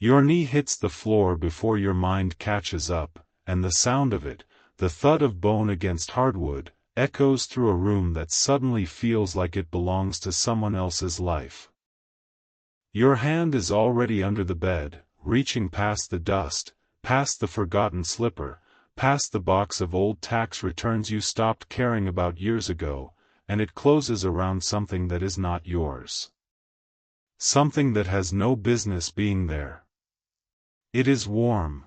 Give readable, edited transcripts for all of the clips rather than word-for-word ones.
Your knee hits the floor before your mind catches up, and the sound of it, the thud of bone against hardwood, echoes through a room that suddenly feels like it belongs to someone else's life. Your hand is already under the bed, reaching past the dust, past the forgotten slipper, past the box of old tax returns you stopped caring about years ago, and it closes around something that is not yours. Something that has no business being there. It is warm.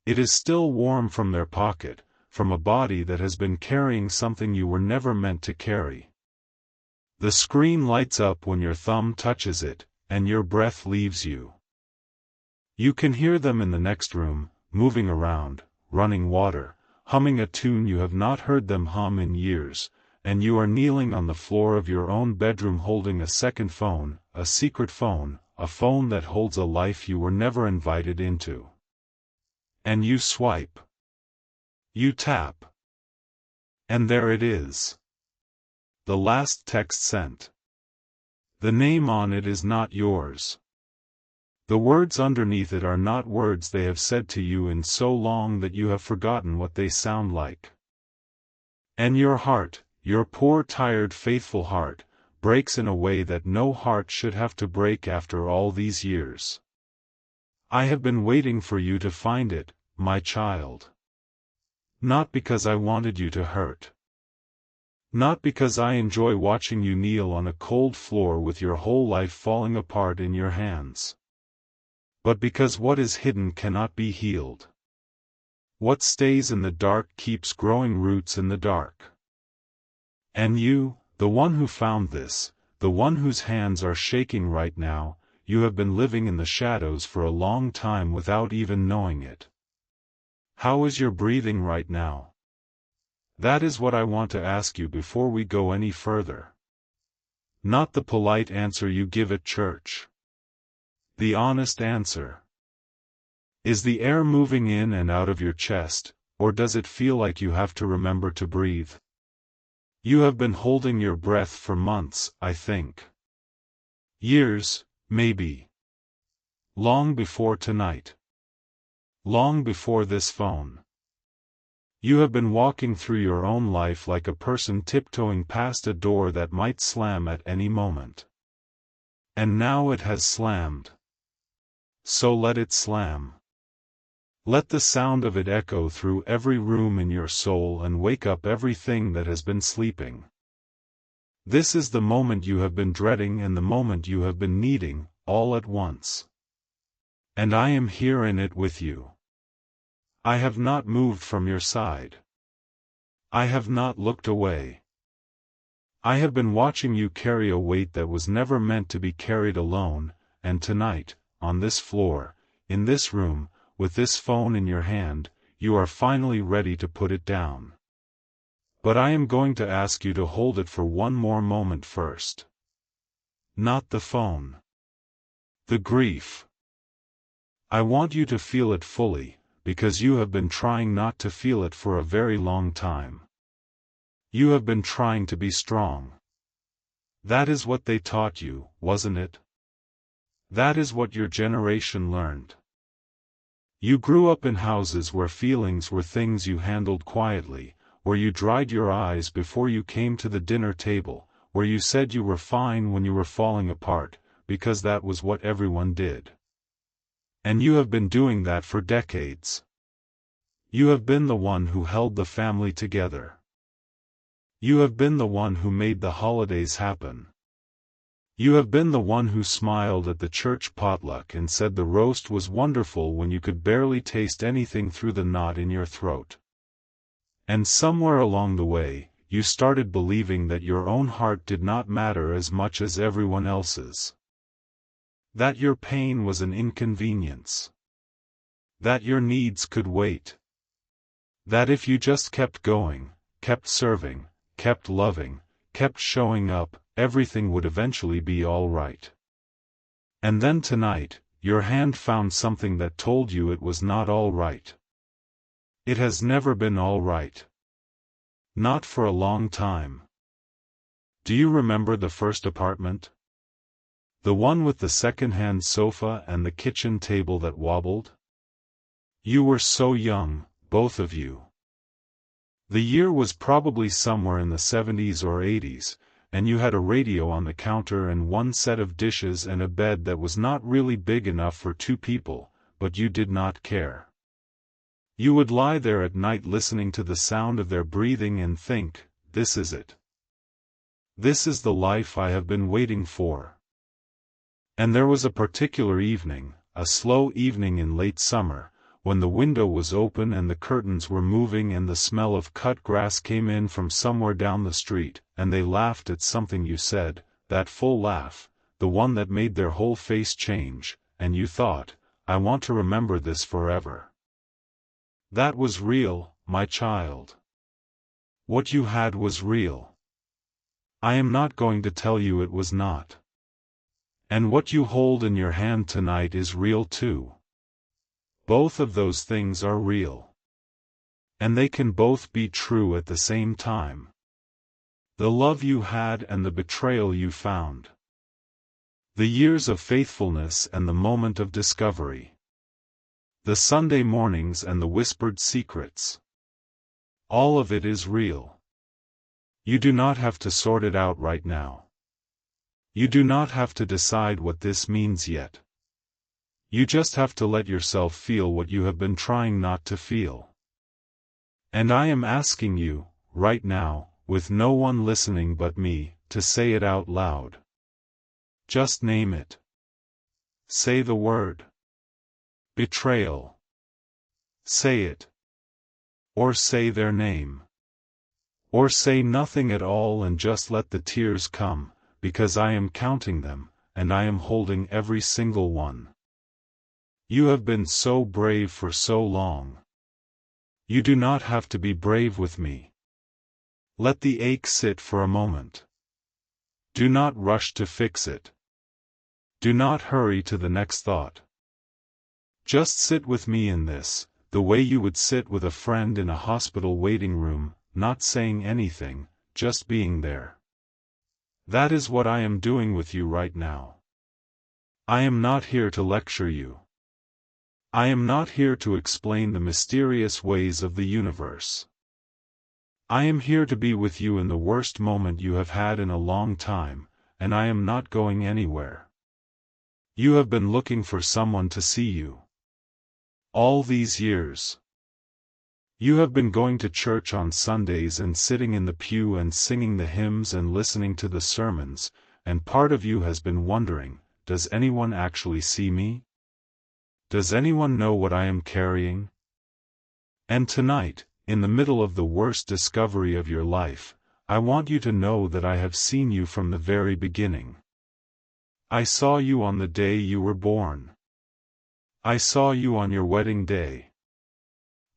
It is still warm from their pocket, from a body that has been carrying something you were never meant to carry. The screen lights up when your thumb touches it, and your breath leaves you. You can hear them in the next room, moving around, running water, humming a tune you have not heard them hum in years, and you are kneeling on the floor of your own bedroom holding a second phone, a secret phone, a phone that holds a life you were never invited into. And you swipe. You tap. And there it is. The last text sent. The name on it is not yours. The words underneath it are not words they have said to you in so long that you have forgotten what they sound like. And your heart, your poor tired faithful heart, breaks in a way that no heart should have to break after all these years. I have been waiting for you to find it, my child. Not because I wanted you to hurt. Not because I enjoy watching you kneel on a cold floor with your whole life falling apart in your hands. But because what is hidden cannot be healed. What stays in the dark keeps growing roots in the dark. And you, the one who found this, the one whose hands are shaking right now, you have been living in the shadows for a long time without even knowing it. How is your breathing right now? That is what I want to ask you before we go any further. Not the polite answer you give at church. The honest answer. Is the air moving in and out of your chest, or does it feel like you have to remember to breathe? You have been holding your breath for months, I think. Years, maybe. Long before tonight. Long before this phone. You have been walking through your own life like a person tiptoeing past a door that might slam at any moment. And now it has slammed. So let it slam. Let the sound of it echo through every room in your soul and wake up everything that has been sleeping. This is the moment you have been dreading and the moment you have been needing, all at once. And I am here in it with you. I have not moved from your side. I have not looked away. I have been watching you carry a weight that was never meant to be carried alone, and tonight, on this floor, in this room, with this phone in your hand, you are finally ready to put it down. But I am going to ask you to hold it for one more moment first. Not the phone. The grief. I want you to feel it fully, because you have been trying not to feel it for a very long time. You have been trying to be strong. That is what they taught you, wasn't it? That is what your generation learned. You grew up in houses where feelings were things you handled quietly, where you dried your eyes before you came to the dinner table, where you said you were fine when you were falling apart, because that was what everyone did. And you have been doing that for decades. You have been the one who held the family together. You have been the one who made the holidays happen. You have been the one who smiled at the church potluck and said the roast was wonderful when you could barely taste anything through the knot in your throat. And somewhere along the way, you started believing that your own heart did not matter as much as everyone else's. That your pain was an inconvenience. That your needs could wait. That if you just kept going, kept serving, kept loving, kept showing up, everything would eventually be all right. And then tonight, your hand found something that told you it was not all right. It has never been all right. Not for a long time. Do you remember the first apartment? The one with the second-hand sofa and the kitchen table that wobbled? You were so young, both of you. The year was probably somewhere in the 70s or 80s, and you had a radio on the counter and one set of dishes and a bed that was not really big enough for two people, but you did not care. You would lie there at night listening to the sound of their breathing and think, this is it. This is the life I have been waiting for. And there was a particular evening, a slow evening in late summer, when the window was open and the curtains were moving and the smell of cut grass came in from somewhere down the street, and they laughed at something you said, that full laugh, the one that made their whole face change, and you thought, I want to remember this forever. That was real, my child. What you had was real. I am not going to tell you it was not. And what you hold in your hand tonight is real too. Both of those things are real. And they can both be true at the same time. The love you had and the betrayal you found. The years of faithfulness and the moment of discovery. The Sunday mornings and the whispered secrets. All of it is real. You do not have to sort it out right now. You do not have to decide what this means yet. You just have to let yourself feel what you have been trying not to feel. And I am asking you, right now, with no one listening but me, to say it out loud. Just name it. Say the word. Betrayal. Say it. Or say their name. Or say nothing at all and just let the tears come, because I am counting them, and I am holding every single one. You have been so brave for so long. You do not have to be brave with me. Let the ache sit for a moment. Do not rush to fix it. Do not hurry to the next thought. Just sit with me in this, the way you would sit with a friend in a hospital waiting room, not saying anything, just being there. That is what I am doing with you right now. I am not here to lecture you. I am not here to explain the mysterious ways of the universe. I am here to be with you in the worst moment you have had in a long time, and I am not going anywhere. You have been looking for someone to see you. All these years. You have been going to church on Sundays and sitting in the pew and singing the hymns and listening to the sermons, and part of you has been wondering, does anyone actually see me? Does anyone know what I am carrying? And tonight, in the middle of the worst discovery of your life, I want you to know that I have seen you from the very beginning. I saw you on the day you were born. I saw you on your wedding day.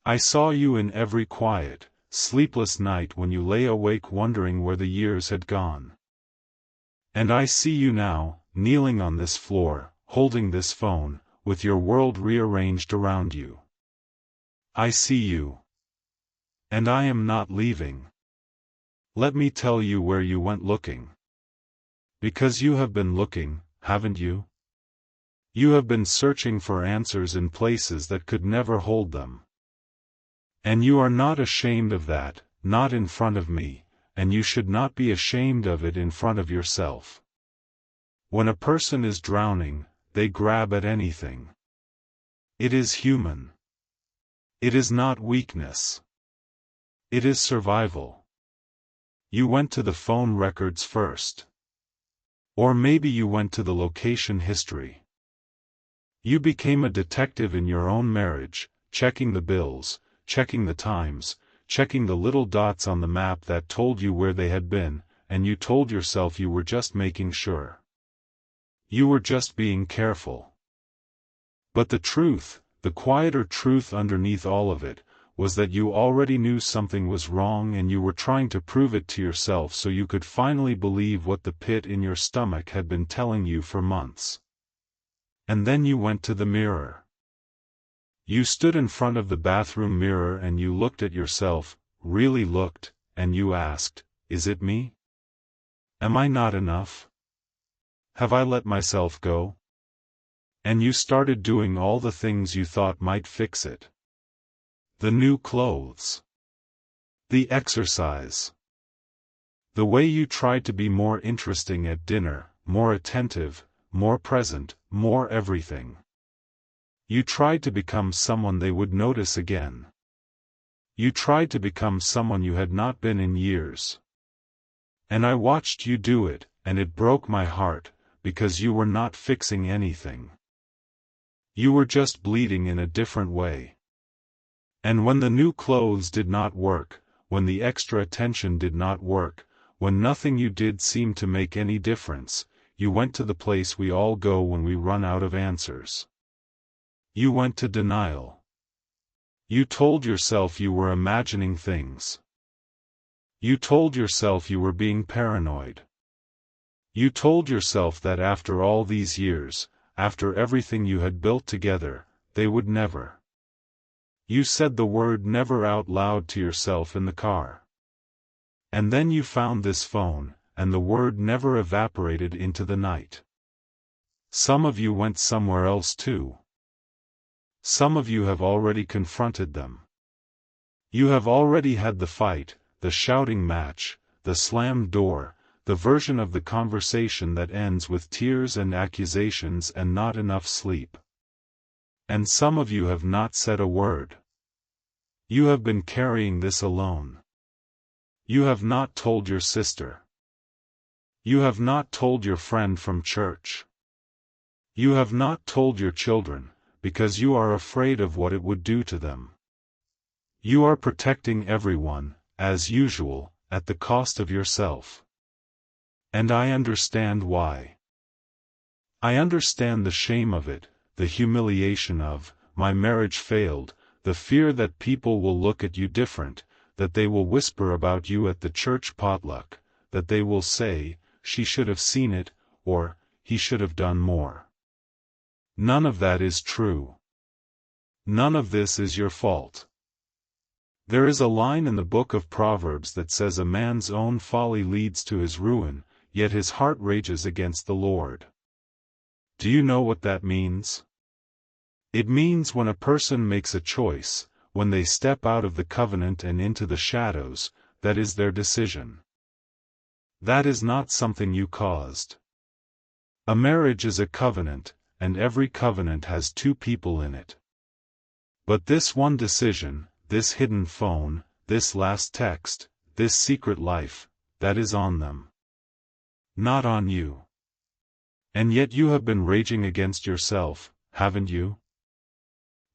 I saw you in every quiet, sleepless night when you lay awake wondering where the years had gone. And I see you now, kneeling on this floor, holding this phone, with your world rearranged around you. I see you. And I am not leaving. Let me tell you where you went looking. Because you have been looking, haven't you? You have been searching for answers in places that could never hold them. And you are not ashamed of that, not in front of me, and you should not be ashamed of it in front of yourself. When a person is drowning, they grab at anything. It is human. It is not weakness. It is survival. You went to the phone records first. Or maybe you went to the location history. You became a detective in your own marriage, checking the bills, checking the times, checking the little dots on the map that told you where they had been, and you told yourself you were just making sure. You were just being careful. But the truth, the quieter truth underneath all of it, was that you already knew something was wrong and you were trying to prove it to yourself so you could finally believe what the pit in your stomach had been telling you for months. And then you went to the mirror. You stood in front of the bathroom mirror and you looked at yourself, really looked, and you asked, is it me? Am I not enough? Have I let myself go? And you started doing all the things you thought might fix it. The new clothes. The exercise. The way you tried to be more interesting at dinner, more attentive, more present, more everything. You tried to become someone they would notice again. You tried to become someone you had not been in years. And I watched you do it, and it broke my heart, because you were not fixing anything. You were just bleeding in a different way. And when the new clothes did not work, when the extra attention did not work, when nothing you did seemed to make any difference, you went to the place we all go when we run out of answers. You went to denial. You told yourself you were imagining things. You told yourself you were being paranoid. You told yourself that after all these years, after everything you had built together, they would never. You said the word never out loud to yourself in the car. And then you found this phone, and the word never evaporated into the night. Some of you went somewhere else too. Some of you have already confronted them. You have already had the fight, the shouting match, the slammed door, the version of the conversation that ends with tears and accusations and not enough sleep. And some of you have not said a word. You have been carrying this alone. You have not told your sister. You have not told your friend from church. You have not told your children, because you are afraid of what it would do to them. You are protecting everyone, as usual, at the cost of yourself. And I understand why. I understand the shame of it, the humiliation of, my marriage failed, the fear that people will look at you different, that they will whisper about you at the church potluck, that they will say, she should have seen it, or, he should have done more. None of that is true. None of this is your fault. There is a line in the book of Proverbs that says a man's own folly leads to his ruin, yet his heart rages against the Lord. Do you know what that means? It means when a person makes a choice, when they step out of the covenant and into the shadows, that is their decision. That is not something you caused. A marriage is a covenant, and every covenant has two people in it. But this one decision, this hidden phone, this last text, this secret life, that is on them. Not on you. And yet you have been raging against yourself, haven't you?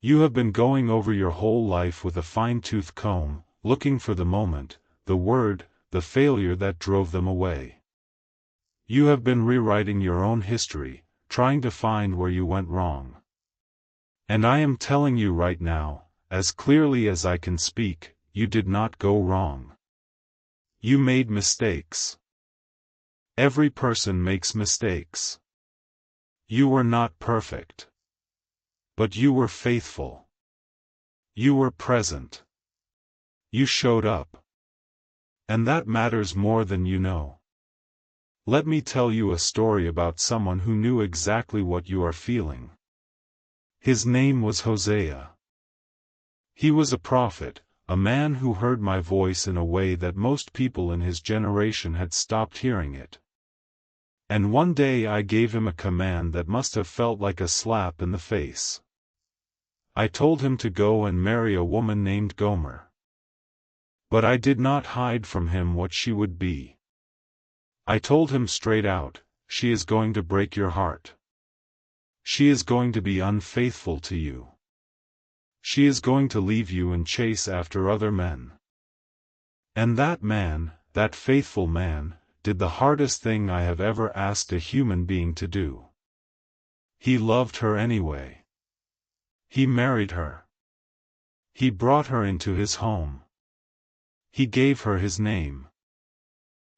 You have been going over your whole life with a fine-tooth comb, looking for the moment, the word, the failure that drove them away. You have been rewriting your own history, trying to find where you went wrong. And I am telling you right now, as clearly as I can speak, you did not go wrong. You made mistakes. Every person makes mistakes. You were not perfect. But you were faithful. You were present. You showed up. And that matters more than you know. Let me tell you a story about someone who knew exactly what you are feeling. His name was Hosea. He was a prophet, a man who heard my voice in a way that most people in his generation had stopped hearing it. And one day I gave him a command that must have felt like a slap in the face. I told him to go and marry a woman named Gomer. But I did not hide from him what she would be. I told him straight out, she is going to break your heart. She is going to be unfaithful to you. She is going to leave you and chase after other men. And that man, that faithful man, did the hardest thing I have ever asked a human being to do. He loved her anyway. He married her. He brought her into his home. He gave her his name.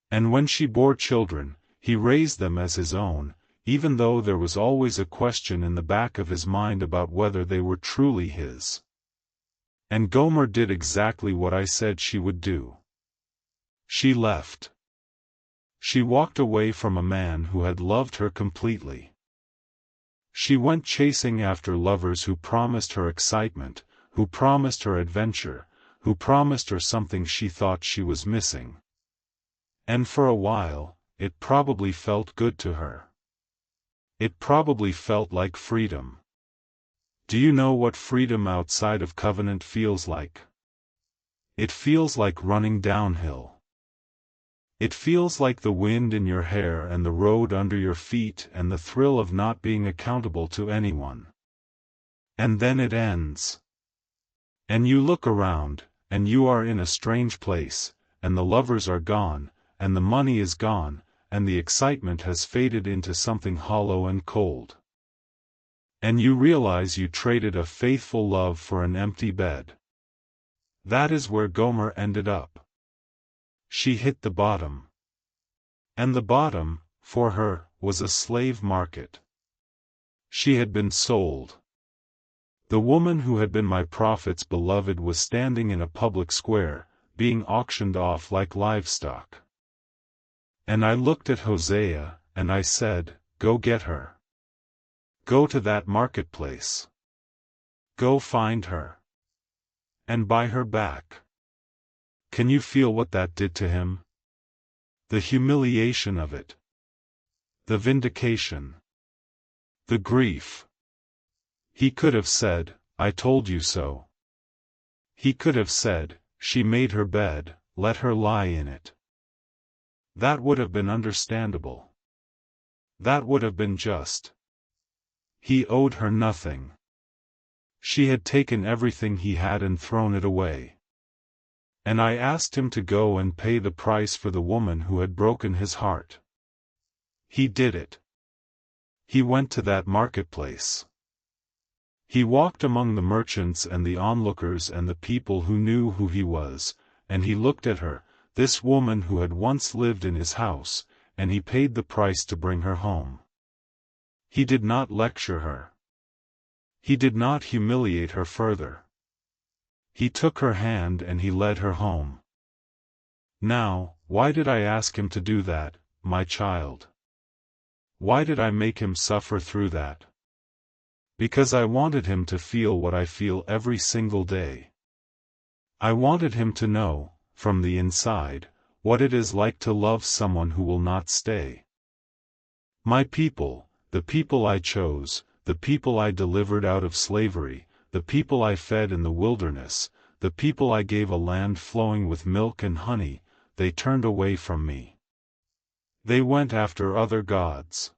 And when she bore children, he raised them as his own, even though there was always a question in the back of his mind about whether they were truly his. And Gomer did exactly what I said she would do. She left. She walked away from a man who had loved her completely. She went chasing after lovers who promised her excitement, who promised her adventure, who promised her something she thought she was missing. And for a while, it probably felt good to her. It probably felt like freedom. Do you know what freedom outside of covenant feels like? It feels like running downhill. It feels like the wind in your hair and the road under your feet and the thrill of not being accountable to anyone. And then it ends. And you look around, and you are in a strange place, and the lovers are gone, and the money is gone, and the excitement has faded into something hollow and cold. And you realize you traded a faithful love for an empty bed. That is where Gomer ended up. She hit the bottom. And the bottom, for her, was a slave market. She had been sold. The woman who had been my prophet's beloved was standing in a public square, being auctioned off like livestock. And I looked at Hosea, and I said, "Go get her. Go to that marketplace. Go find her. And buy her back." Can you feel what that did to him? The humiliation of it. The vindication. The grief. He could have said, "I told you so." He could have said, "She made her bed, let her lie in it." That would have been understandable. That would have been just. He owed her nothing. She had taken everything he had and thrown it away. And I asked him to go and pay the price for the woman who had broken his heart. He did it. He went to that marketplace. He walked among the merchants and the onlookers and the people who knew who he was, and he looked at her, this woman who had once lived in his house, and he paid the price to bring her home. He did not lecture her. He did not humiliate her further. He took her hand and he led her home. Now, why did I ask him to do that, my child? Why did I make him suffer through that? Because I wanted him to feel what I feel every single day. I wanted him to know, from the inside, what it is like to love someone who will not stay. My people, the people I chose, the people I delivered out of slavery, the people I fed in the wilderness, the people I gave a land flowing with milk and honey, they turned away from me. They went after other gods.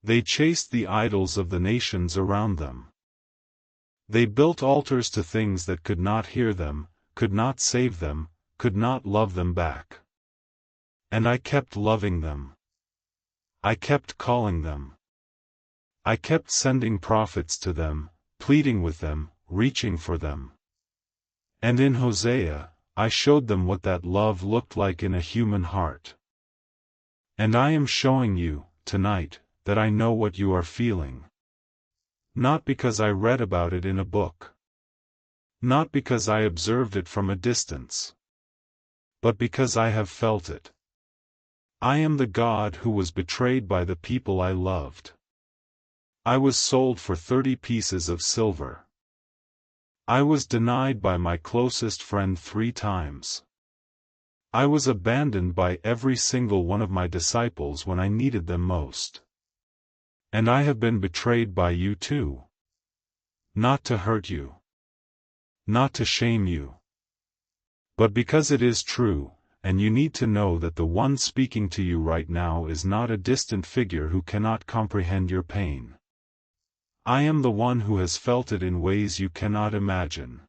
They chased the idols of the nations around them. They built altars to things that could not hear them, could not save them, could not love them back. And I kept loving them. I kept calling them. I kept sending prophets to them, pleading with them, reaching for them. And in Hosea, I showed them what that love looked like in a human heart. And I am showing you, tonight, that I know what you are feeling. Not because I read about it in a book. Not because I observed it from a distance. But because I have felt it. I am the God who was betrayed by the people I loved. I was sold for 30 pieces of silver. I was denied by my closest friend 3 times. I was abandoned by every single one of my disciples when I needed them most. And I have been betrayed by you too. Not to hurt you. Not to shame you. But because it is true, and you need to know that the one speaking to you right now is not a distant figure who cannot comprehend your pain. I am the one who has felt it in ways you cannot imagine.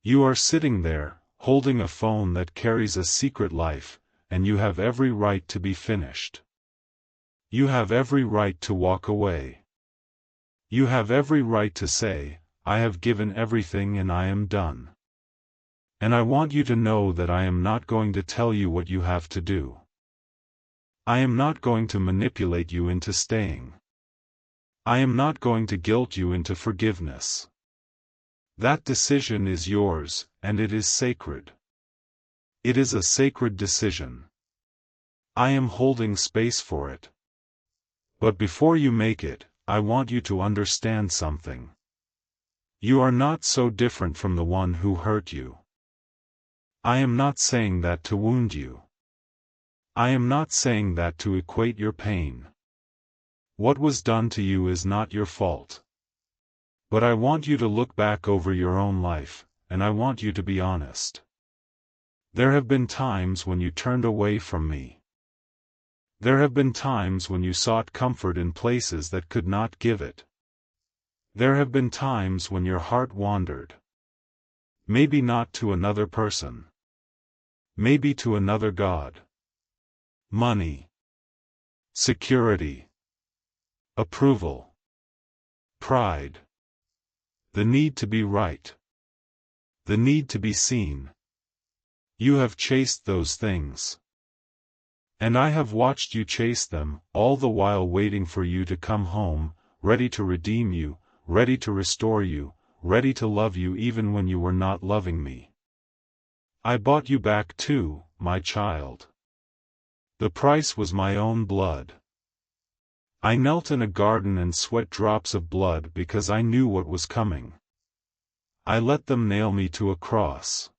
You are sitting there, holding a phone that carries a secret life, and you have every right to be finished. You have every right to walk away. You have every right to say, "I have given everything and I am done." And I want you to know that I am not going to tell you what you have to do. I am not going to manipulate you into staying. I am not going to guilt you into forgiveness. That decision is yours, and it is sacred. It is a sacred decision. I am holding space for it. But before you make it, I want you to understand something. You are not so different from the one who hurt you. I am not saying that to wound you. I am not saying that to equate your pain. What was done to you is not your fault. But I want you to look back over your own life, and I want you to be honest. There have been times when you turned away from me. There have been times when you sought comfort in places that could not give it. There have been times when your heart wandered. Maybe not to another person. Maybe to another God. Money. Security. Approval. Pride. The need to be right. The need to be seen. You have chased those things. And I have watched you chase them, all the while waiting for you to come home, ready to redeem you, ready to restore you, ready to love you even when you were not loving me. I bought you back too, my child. The price was my own blood. I knelt in a garden and sweat drops of blood because I knew what was coming. I let them nail me to a cross.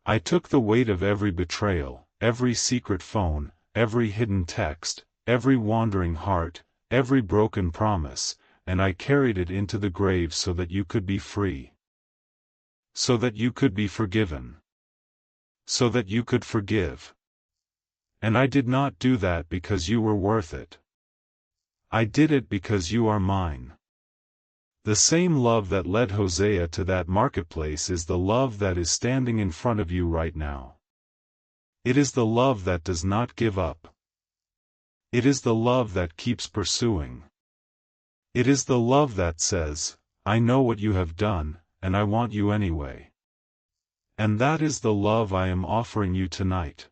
I took the weight of every betrayal, every secret phone, every hidden text, every wandering heart, every broken promise, and I carried it into the grave so that you could be free. So that you could be forgiven. So that you could forgive. And I did not do that because you were worth it. I did it because you are mine. The same love that led Hosea to that marketplace is the love that is standing in front of you right now. It is the love that does not give up. It is the love that keeps pursuing. It is the love that says, I know what you have done, and I want you anyway. And that is the love I am offering you tonight.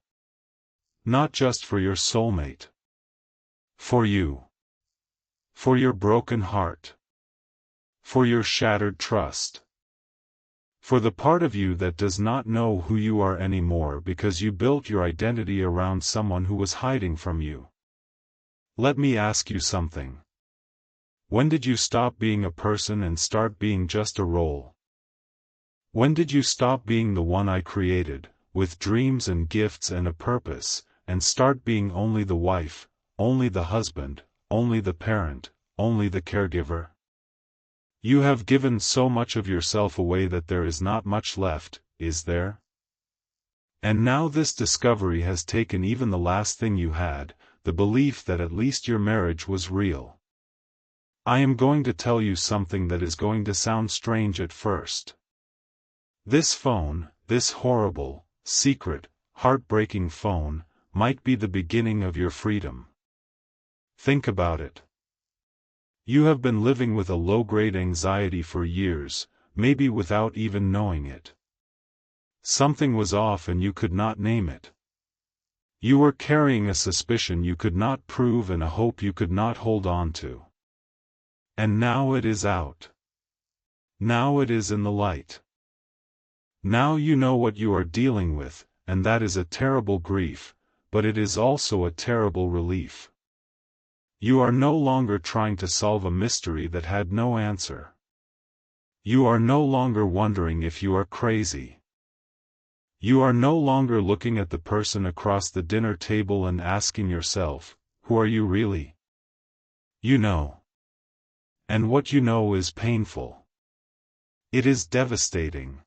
Not just for your soulmate. For you. For your broken heart. For your shattered trust. For the part of you that does not know who you are anymore because you built your identity around someone who was hiding from you. Let me ask you something. When did you stop being a person and start being just a role? When did you stop being the one I created, with dreams and gifts and a purpose, and start being only the wife, only the husband, only the parent, only the caregiver? You have given so much of yourself away that there is not much left, is there? And now this discovery has taken even the last thing you had, the belief that at least your marriage was real. I am going to tell you something that is going to sound strange at first. This phone, this horrible, secret, heartbreaking phone, might be the beginning of your freedom. Think about it. You have been living with a low-grade anxiety for years, maybe without even knowing it. Something was off and you could not name it. You were carrying a suspicion you could not prove and a hope you could not hold on to. And now it is out. Now it is in the light. Now you know what you are dealing with, and that is a terrible grief, but it is also a terrible relief. You are no longer trying to solve a mystery that had no answer. You are no longer wondering if you are crazy. You are no longer looking at the person across the dinner table and asking yourself, who are you really? You know. And what you know is painful. It is devastating.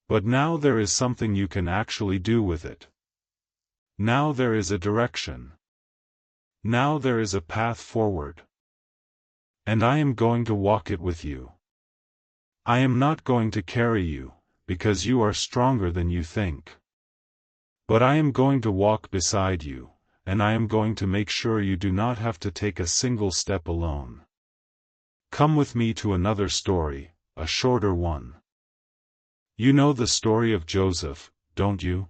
But now there is something you can actually do with it. Now there is a direction. Now there is a path forward. And I am going to walk it with you. I am not going to carry you, because you are stronger than you think. But I am going to walk beside you, and I am going to make sure you do not have to take a single step alone. Come with me to another story, a shorter one. You know the story of Joseph, don't you?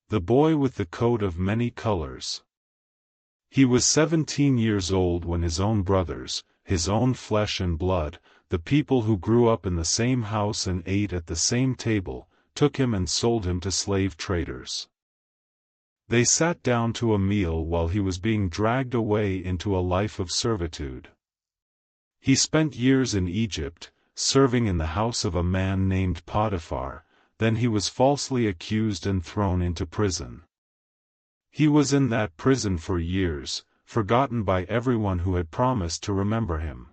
The boy with the coat of many colors. He was 17 years old when his own brothers, his own flesh and blood, the people who grew up in the same house and ate at the same table, took him and sold him to slave traders. They sat down to a meal while he was being dragged away into a life of servitude. He spent years in Egypt, serving in the house of a man named Potiphar. Then he was falsely accused and thrown into prison. He was in that prison for years, forgotten by everyone who had promised to remember him.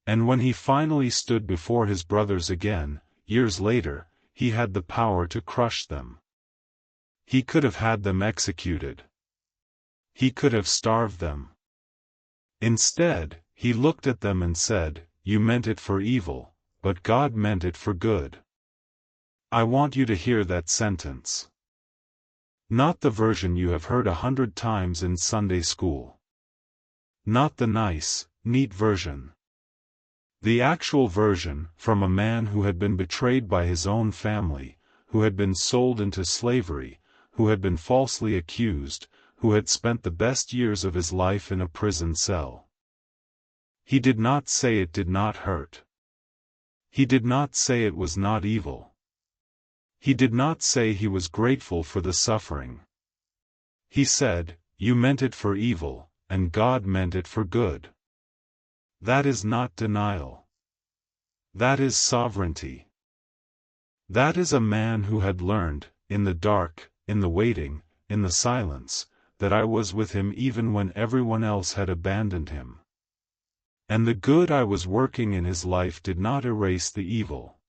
And when he finally stood before his brothers again, years later, he had the power to crush them. He could have had them executed. He could have starved them. Instead, he looked at them and said, "You meant it for evil, but God meant it for good." I want you to hear that sentence. Not the version you have heard 100 times in Sunday school. Not the nice, neat version. The actual version, from a man who had been betrayed by his own family, who had been sold into slavery, who had been falsely accused, who had spent the best years of his life in a prison cell. He did not say it did not hurt. He did not say it was not evil. He did not say he was grateful for the suffering. He said, "You meant it for evil, and God meant it for good." That is not denial. That is sovereignty. That is a man who had learned, in the dark, in the waiting, in the silence, that I was with him even when everyone else had abandoned him. And the good I was working in his life did not erase the evil.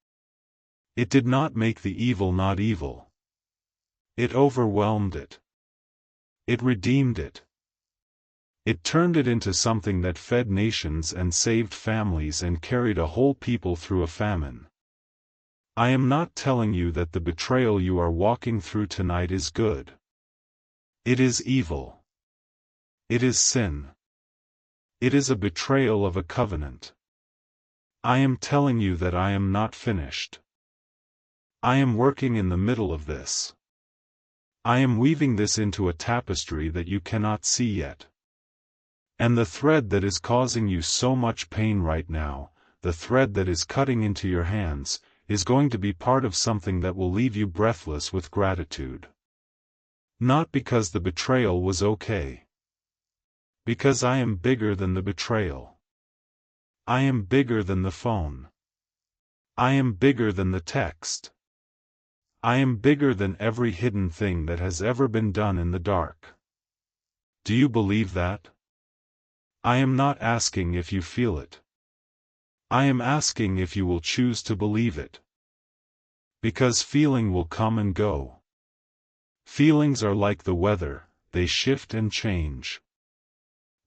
It did not make the evil not evil. It overwhelmed it. It redeemed it. It turned it into something that fed nations and saved families and carried a whole people through a famine. I am not telling you that the betrayal you are walking through tonight is good. It is evil. It is sin. It is a betrayal of a covenant. I am telling you that I am not finished. I am working in the middle of this. I am weaving this into a tapestry that you cannot see yet. And the thread that is causing you so much pain right now, the thread that is cutting into your hands, is going to be part of something that will leave you breathless with gratitude. Not because the betrayal was okay. Because I am bigger than the betrayal. I am bigger than the phone. I am bigger than the text. I am bigger than every hidden thing that has ever been done in the dark. Do you believe that? I am not asking if you feel it. I am asking if you will choose to believe it. Because feeling will come and go. Feelings are like the weather, they shift and change.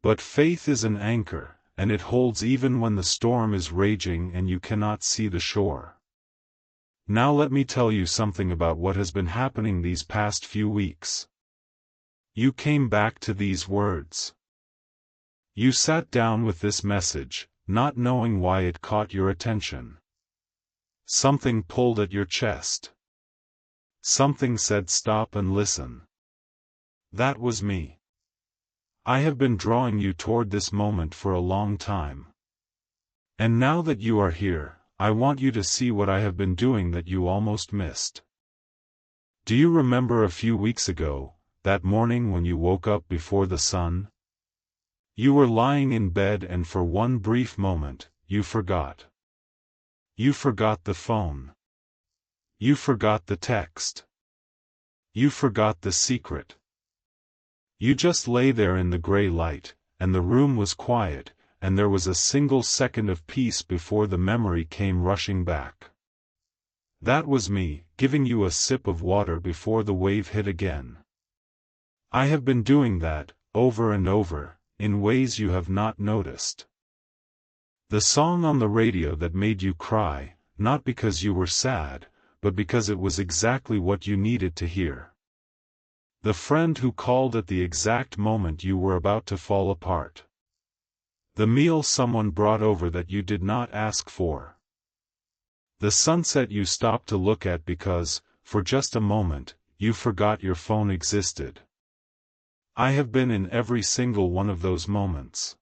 But faith is an anchor, and it holds even when the storm is raging and you cannot see the shore. Now let me tell you something about what has been happening these past few weeks. You came back to these words. You sat down with this message, not knowing why it caught your attention. Something pulled at your chest. Something said stop and listen. That was me. I have been drawing you toward this moment for a long time. And now that you are here, I want you to see what I have been doing that you almost missed. Do you remember a few weeks ago, that morning when you woke up before the sun? You were lying in bed and for one brief moment, you forgot. You forgot the phone. You forgot the text. You forgot the secret. You just lay there in the gray light, and the room was quiet, and there was a single second of peace before the memory came rushing back. That was me, giving you a sip of water before the wave hit again. I have been doing that, over and over, in ways you have not noticed. The song on the radio that made you cry, not because you were sad, but because it was exactly what you needed to hear. The friend who called at the exact moment you were about to fall apart. The meal someone brought over that you did not ask for. The sunset you stopped to look at because, for just a moment, you forgot your phone existed. I have been in every single one of those moments.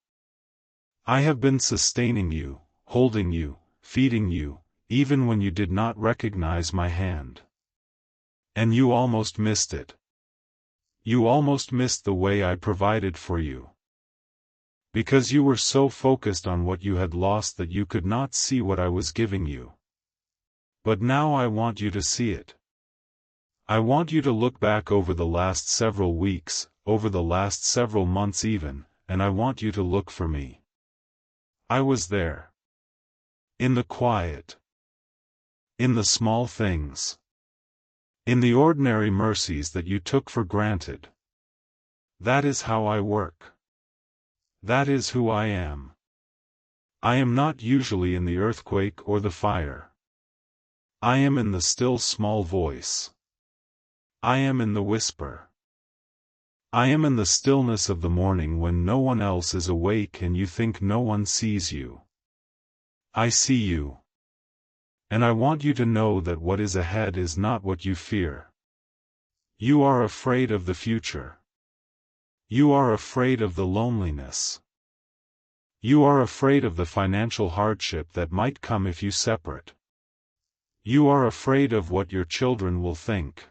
I have been sustaining you, holding you, feeding you, even when you did not recognize my hand. And you almost missed it. You almost missed the way I provided for you. Because you were so focused on what you had lost that you could not see what I was giving you. But now I want you to see it. I want you to look back over the last several weeks, over the last several months even, and I want you to look for me. I was there. In the quiet. In the small things. In the ordinary mercies that you took for granted. That is how I work. That is who I am. I am not usually in the earthquake or the fire. I am in the still small voice. I am in the whisper. I am in the stillness of the morning when no one else is awake and you think no one sees you. I see you. And I want you to know that what is ahead is not what you fear. You are afraid of the future. You are afraid of the loneliness. You are afraid of the financial hardship that might come if you separate. You are afraid of what your children will think.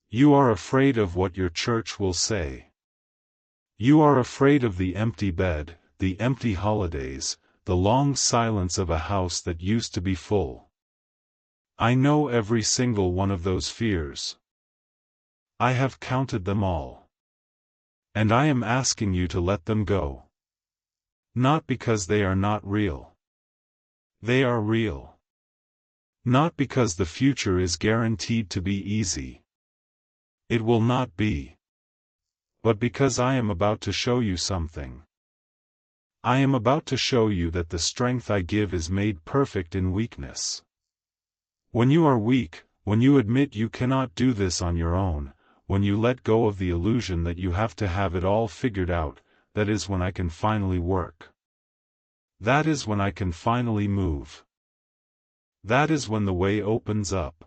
You are afraid of what your church will say. You are afraid of the empty bed, the empty holidays, the long silence of a house that used to be full. I know every single one of those fears. I have counted them all. And I am asking you to let them go. Not because they are not real. They are real. Not because the future is guaranteed to be easy. It will not be. But because I am about to show you something. I am about to show you that the strength I give is made perfect in weakness. When you are weak, when you admit you cannot do this on your own, when you let go of the illusion that you have to have it all figured out, that is when I can finally work. That is when I can finally move. That is when the way opens up.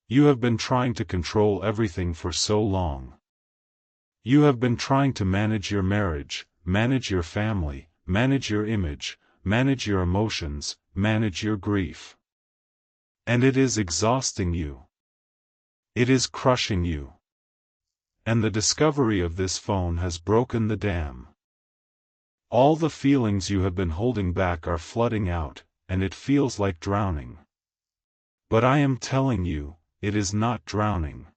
You have been trying to control everything for so long. You have been trying to manage your marriage, manage your family, manage your image, manage your emotions, manage your grief. And it is exhausting you. It is crushing you. And the discovery of this phone has broken the dam. All the feelings you have been holding back are flooding out, and it feels like drowning. But I am telling you, it is not drowning.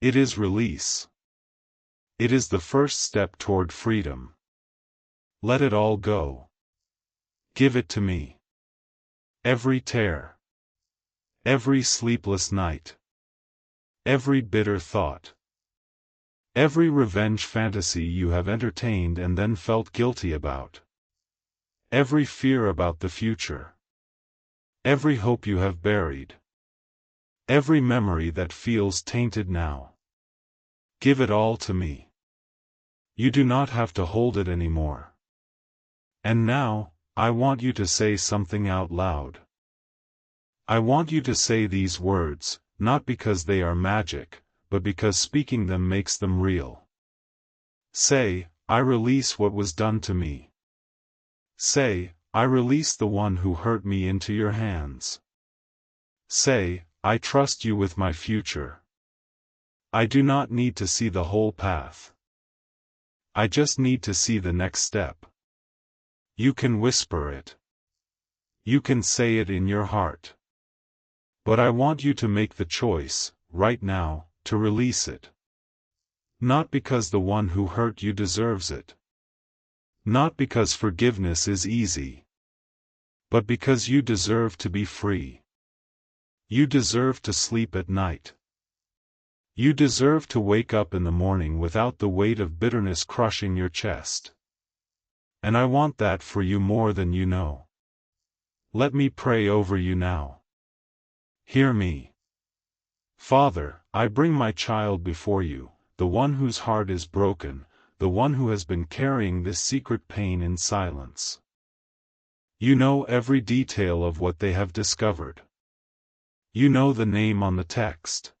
It is release. It is the first step toward freedom. Let it all go. Give it to me. Every tear. Every sleepless night. Every bitter thought. Every revenge fantasy you have entertained and then felt guilty about. Every fear about the future. Every hope you have buried. Every memory that feels tainted now. Give it all to me. You do not have to hold it anymore. And now, I want you to say something out loud. I want you to say these words, not because they are magic, but because speaking them makes them real. Say, I release what was done to me. Say, I release the one who hurt me into your hands. Say, I trust you with my future. I do not need to see the whole path. I just need to see the next step. You can whisper it. You can say it in your heart. But I want you to make the choice, right now, to release it. Not because the one who hurt you deserves it. Not because forgiveness is easy. But because you deserve to be free. You deserve to sleep at night. You deserve to wake up in the morning without the weight of bitterness crushing your chest. And I want that for you more than you know. Let me pray over you now. Hear me. Father, I bring my child before you, the one whose heart is broken, the one who has been carrying this secret pain in silence. You know every detail of what they have discovered. You know the name on the text.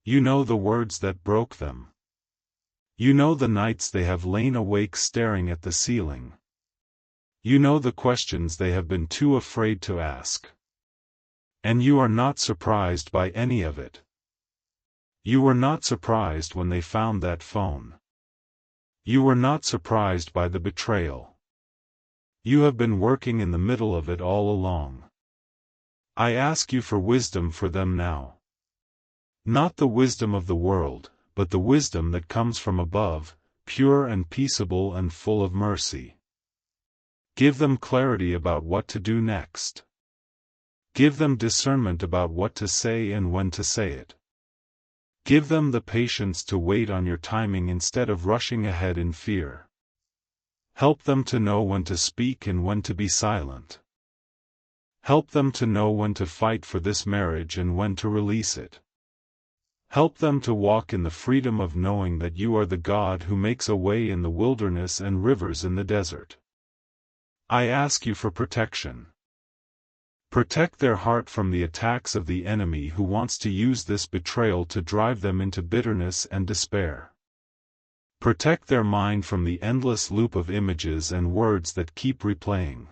You know the words that broke them. You know the nights they have lain awake staring at the ceiling. You know the questions they have been too afraid to ask. And you are not surprised by any of it. You were not surprised when they found that phone. You were not surprised by the betrayal. You have been working in the middle of it all along. I ask you for wisdom for them now. Not the wisdom of the world, but the wisdom that comes from above, pure and peaceable and full of mercy. Give them clarity about what to do next. Give them discernment about what to say and when to say it. Give them the patience to wait on your timing instead of rushing ahead in fear. Help them to know when to speak and when to be silent. Help them to know when to fight for this marriage and when to release it. Help them to walk in the freedom of knowing that you are the God who makes a way in the wilderness and rivers in the desert. I ask you for protection. Protect their heart from the attacks of the enemy who wants to use this betrayal to drive them into bitterness and despair. Protect their mind from the endless loop of images and words that keep replaying.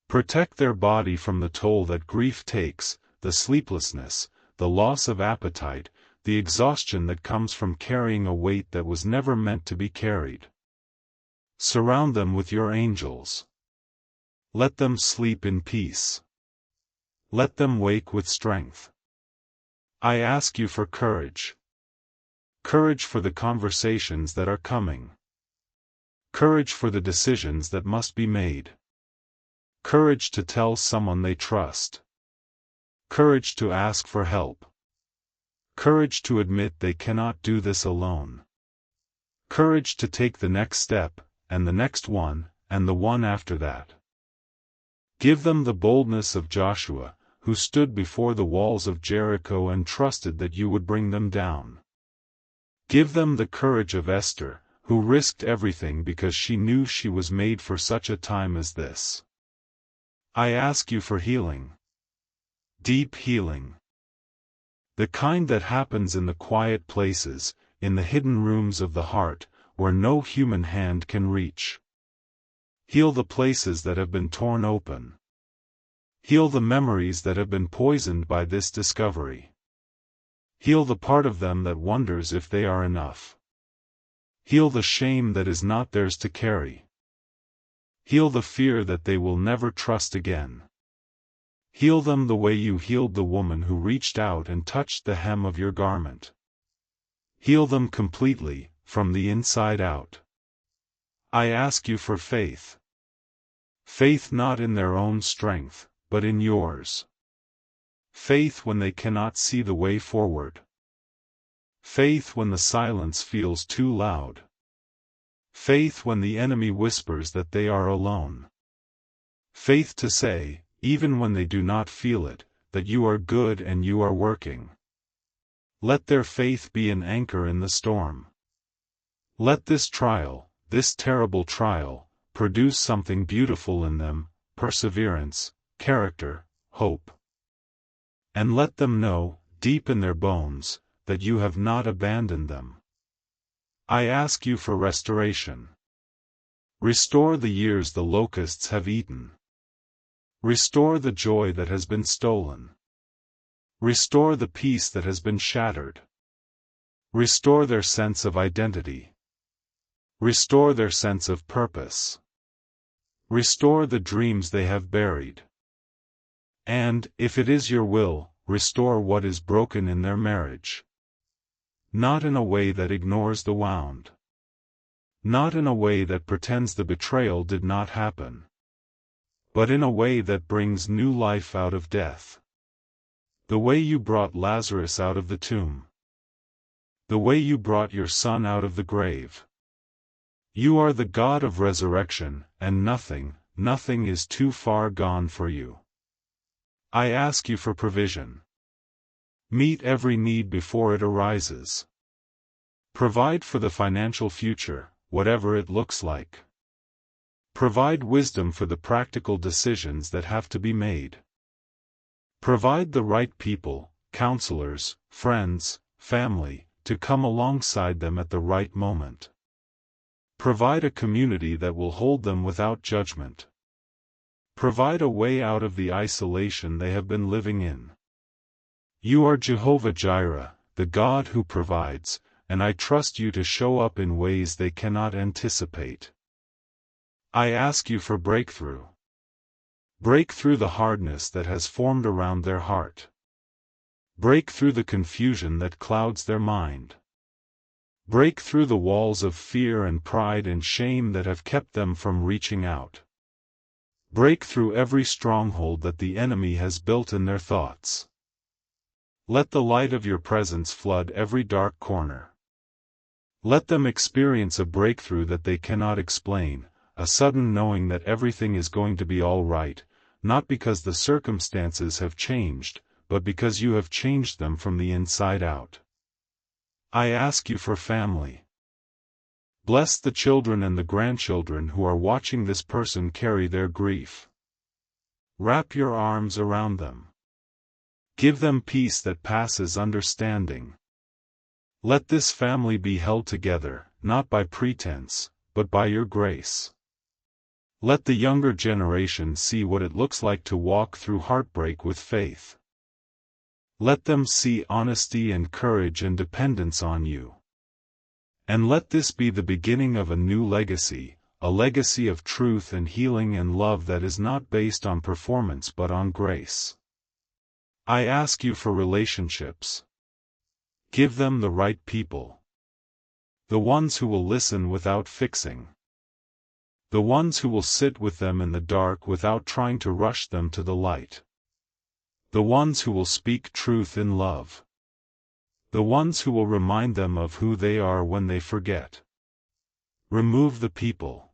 Protect their body from the toll that grief takes, the sleeplessness, the loss of appetite, the exhaustion that comes from carrying a weight that was never meant to be carried. Surround them with your angels. Let them sleep in peace. Let them wake with strength. I ask you for courage. Courage for the conversations that are coming. Courage for the decisions that must be made. Courage to tell someone they trust. Courage to ask for help. Courage to admit they cannot do this alone. Courage to take the next step, and the next one, and the one after that. Give them the boldness of Joshua, who stood before the walls of Jericho and trusted that you would bring them down. Give them the courage of Esther, who risked everything because she knew she was made for such a time as this. I ask you for healing. Deep healing. The kind that happens in the quiet places, in the hidden rooms of the heart, where no human hand can reach. Heal the places that have been torn open. Heal the memories that have been poisoned by this discovery. Heal the part of them that wonders if they are enough. Heal the shame that is not theirs to carry. Heal the fear that they will never trust again. Heal them the way you healed the woman who reached out and touched the hem of your garment. Heal them completely, from the inside out. I ask you for faith. Faith not in their own strength, but in yours. Faith when they cannot see the way forward. Faith when the silence feels too loud. Faith when the enemy whispers that they are alone. Faith to say, even when they do not feel it, that you are good and you are working. Let their faith be an anchor in the storm. Let this trial, this terrible trial, produce something beautiful in them, perseverance, character, hope. And let them know, deep in their bones, that you have not abandoned them. I ask you for restoration. Restore the years the locusts have eaten. Restore the joy that has been stolen. Restore the peace that has been shattered. Restore their sense of identity. Restore their sense of purpose. Restore the dreams they have buried. And, if it is your will, restore what is broken in their marriage. Not in a way that ignores the wound. Not in a way that pretends the betrayal did not happen. But in a way that brings new life out of death. The way you brought Lazarus out of the tomb. The way you brought your son out of the grave. You are the God of resurrection, and nothing, nothing is too far gone for you. I ask you for provision. Meet every need before it arises. Provide for the financial future, whatever it looks like. Provide wisdom for the practical decisions that have to be made. Provide the right people, counselors, friends, family, to come alongside them at the right moment. Provide a community that will hold them without judgment. Provide a way out of the isolation they have been living in. You are Jehovah Jireh, the God who provides, and I trust you to show up in ways they cannot anticipate. I ask you for breakthrough. Break through the hardness that has formed around their heart. Break through the confusion that clouds their mind. Break through the walls of fear and pride and shame that have kept them from reaching out. Break through every stronghold that the enemy has built in their thoughts. Let the light of your presence flood every dark corner. Let them experience a breakthrough that they cannot explain, a sudden knowing that everything is going to be all right, not because the circumstances have changed, but because you have changed them from the inside out. I ask you for family. Bless the children and the grandchildren who are watching this person carry their grief. Wrap your arms around them. Give them peace that passes understanding. Let this family be held together, not by pretense, but by your grace. Let the younger generation see what it looks like to walk through heartbreak with faith. Let them see honesty and courage and dependence on you. And let this be the beginning of a new legacy, a legacy of truth and healing and love that is not based on performance but on grace. I ask you for relationships. Give them the right people. The ones who will listen without fixing. The ones who will sit with them in the dark without trying to rush them to the light. The ones who will speak truth in love. The ones who will remind them of who they are when they forget. Remove the people.